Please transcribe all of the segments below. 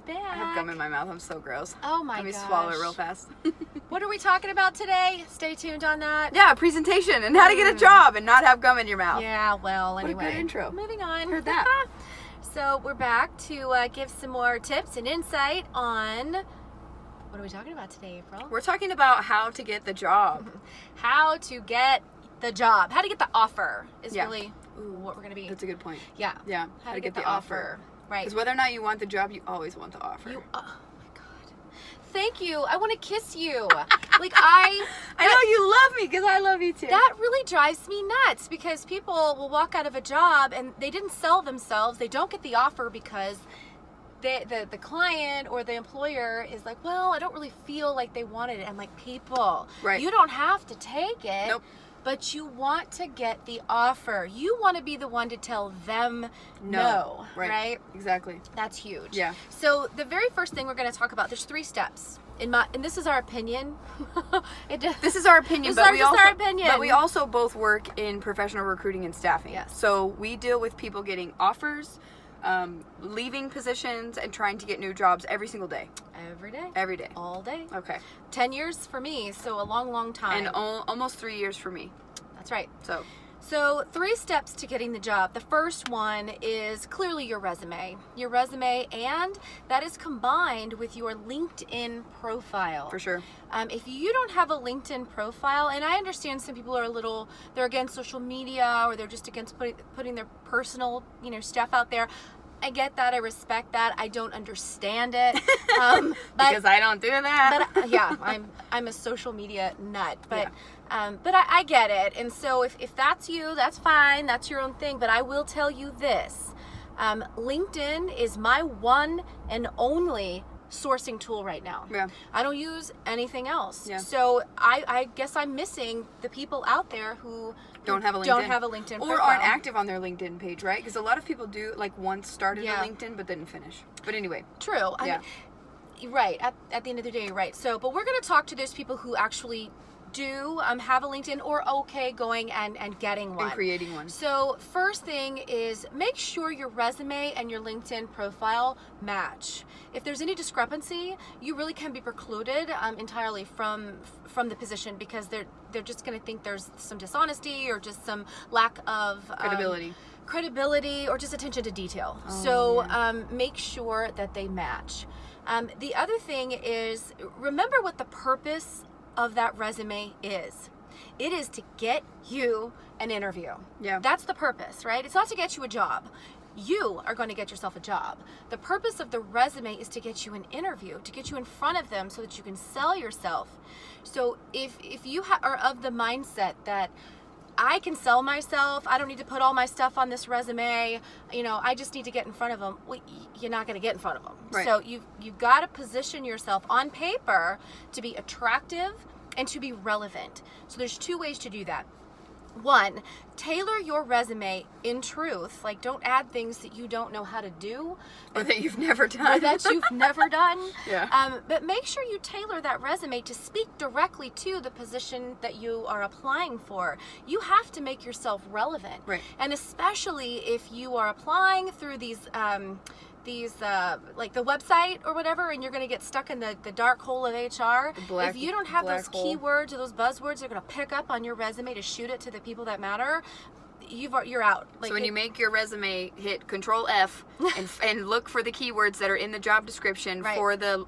back. I have gum in my mouth. I'm so gross. Oh my Let me gosh. swallow it real fast. What are we talking about today? Stay tuned on that. Yeah, presentation and how to get a job and not have gum in your mouth. Yeah, well, What a anyway. good intro. Moving on. Heard that. So we're back to give some more tips and insight on, what are we talking about today, April? We're talking about how to get the job. How to get the job. How to get the offer is Yeah. really what we're going to be. That's a good point. Yeah. Yeah, How to get the offer. Right. Because whether or not you want the job, you always want the offer. Oh my God. Thank you. I want to kiss you. Like I know you love me because I love you too. That really drives me nuts because people will walk out of a job and they didn't sell themselves. They don't get the offer because the client or the employer is like, well, I don't really feel like they wanted it. I'm like, people, Right. you don't have to take it. Nope. But you want to get the offer. You want to be the one to tell them no, right? Exactly. That's huge. Yeah. So the very first thing we're going to talk about, there's 3 steps. And this is our opinion. This is our opinion, This is our opinion. But we also both work in professional recruiting and staffing. Yes. So we deal with people getting offers, leaving positions, and trying to get new jobs every single day. Every day. Every day. All day. Okay. 10 years for me, so a long, long time. And almost 3 years for me. That's right. So 3 steps to getting the job. The first one is clearly your resume. Your resume, and that is combined with your LinkedIn profile. for sure. If you don't have a LinkedIn profile, and I understand some people are they're against social media or they're just against putting their personal, stuff out there. I get that. I respect that. I don't understand it. Because I don't do that. But yeah, I'm a social media nut. But I get it. And so if that's you, that's fine. That's your own thing. But I will tell you this: LinkedIn is my one and only sourcing tool right now. Yeah. I don't use anything else. Yeah. So I guess I'm missing the people out there who Don't have a LinkedIn. don't have a LinkedIn Or profile. aren't active on their LinkedIn page, right? Because a lot of people do, like, once started Yeah. a LinkedIn but didn't finish. But anyway. True. Yeah. Right. At the end of the day, you're right. So, but we're going to talk to those people who actually do have a LinkedIn or okay going and getting one. And creating one. So first thing is make sure your resume and your LinkedIn profile match. If there's any discrepancy, you really can be precluded entirely from the position because they're just going to think there's some dishonesty or just some lack of credibility or just attention to detail. Make sure that they match. The other thing is remember what the purpose of that resume is. It is to get you an interview. Yeah. That's the purpose, right? It's not to get you a job. You are going to get yourself a job. The purpose of the resume is to get you an interview, to get you in front of them so that you can sell yourself. So if you are of the mindset that I can sell myself, I don't need to put all my stuff on this resume, I just need to get in front of them, well, you're not going to get in front of them. Right. So you've got to position yourself on paper to be attractive and to be relevant. So there's 2 ways to do that. 1, tailor your resume in truth. Like, don't add things that you don't know how to do. Or that you've never done. Or that you've never done. Yeah. But make sure you tailor that resume to speak directly to the position that you are applying for. You have to make yourself relevant. Right. And especially if you are applying through these like the website or whatever, and you're going to get stuck in the dark hole of HR. If you don't have those keywords or those buzzwords they're going to pick up on your resume to shoot it to the people that matter, you're out. So when you make your resume, hit Control F and look for the keywords that are in the job description for the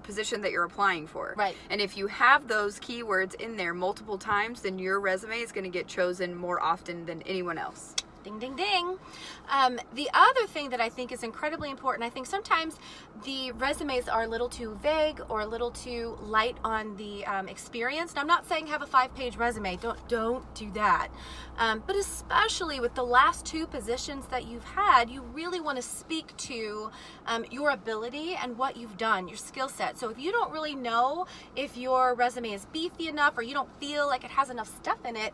position that you're applying for. Right. And if you have those keywords in there multiple times, then your resume is going to get chosen more often than anyone else. Ding, ding, ding. The other thing that I think is incredibly important, I think sometimes the resumes are a little too vague or a little too light on the experience. And I'm not saying have a 5-page resume. Don't do that. But especially with the last 2 positions that you've had, you really want to speak to your ability and what you've done, your skill set. So if you don't really know if your resume is beefy enough or you don't feel like it has enough stuff in it,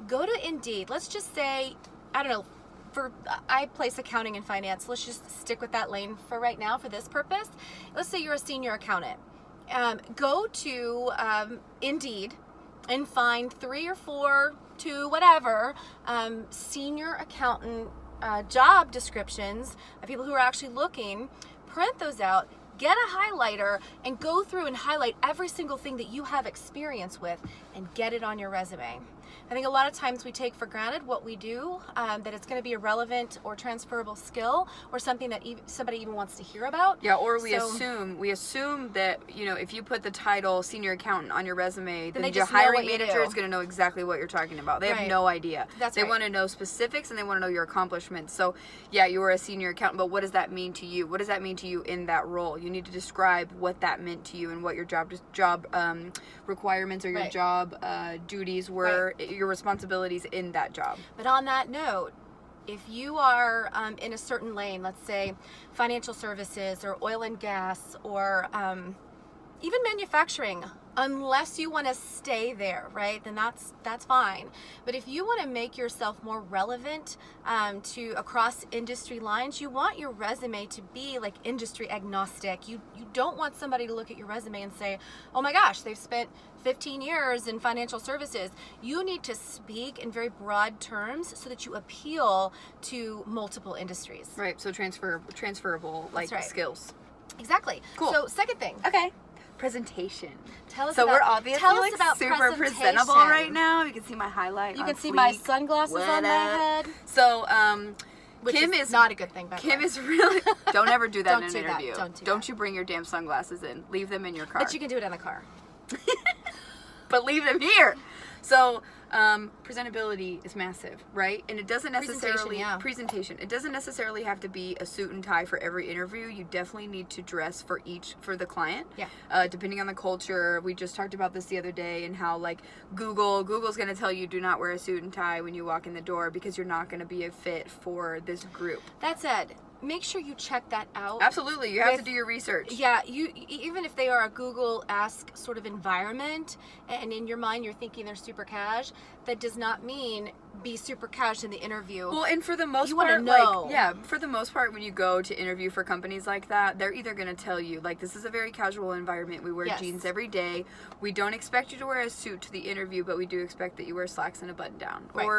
go to Indeed. Let's just say, I don't know, I place accounting and finance. Let's just stick with that lane for right now for this purpose. Let's say you're a senior accountant. Go to Indeed and find 3 or 4, 2, whatever, senior accountant job descriptions of people who are actually looking print those out, get a highlighter, and go through and highlight every single thing that you have experience with and get it on your resume. I think a lot of times we take for granted what we do, that it's going to be a relevant or transferable skill or something that somebody even wants to hear about. Yeah, or we assume that, you know, if you put the title senior accountant on your resume, then your hiring manager is going to know exactly what you're talking about. They have no idea. They want to know specifics and they want to know your accomplishments. So, yeah, you are a senior accountant, but what does that mean to you? What does that mean to you in that role? You need to describe what that meant to you and what your job requirements or your job duties were, your responsibilities in that job. But on that note, if you are in a certain lane, let's say financial services or oil and gas or even manufacturing, unless you want to stay there, right, then that's fine. But if you want to make yourself more relevant to across industry lines, you want your resume to be like industry agnostic. You don't want somebody to look at your resume and say, oh my gosh, they've spent 15 years in financial services. You need to speak in very broad terms so that you appeal to multiple industries. Right, so transferable skills. Exactly. Cool. So second thing. Okay. Presentation. Tell us so about, we're obviously tell us like about super presentable right now. You can see my highlight. You can see my sunglasses on my head. So Which Kim is not a good thing. By Kim is really. Don't ever do that in an interview. Don't you bring your damn sunglasses in. Leave them in your car. But you can do it in the car. But leave them here. So presentability is massive, right? And it doesn't necessarily presentation. It doesn't necessarily have to be a suit and tie for every interview. You definitely need to dress for the client. Yeah. Depending on the culture. We just talked about this the other day and how like Google's going to tell you do not wear a suit and tie when you walk in the door because you're not going to be a fit for this group. That said, make sure you check that out. Absolutely, you have to do your research. Yeah, you even if they are a Google-esque sort of environment, and in your mind you're thinking they're super cash, that does not mean be super cash in the interview. Well, and for the most part, for the most part, when you go to interview for companies like that, they're either going to tell you like this is a very casual environment. We wear jeans every day. We don't expect you to wear a suit to the interview, but we do expect that you wear slacks and a button down, or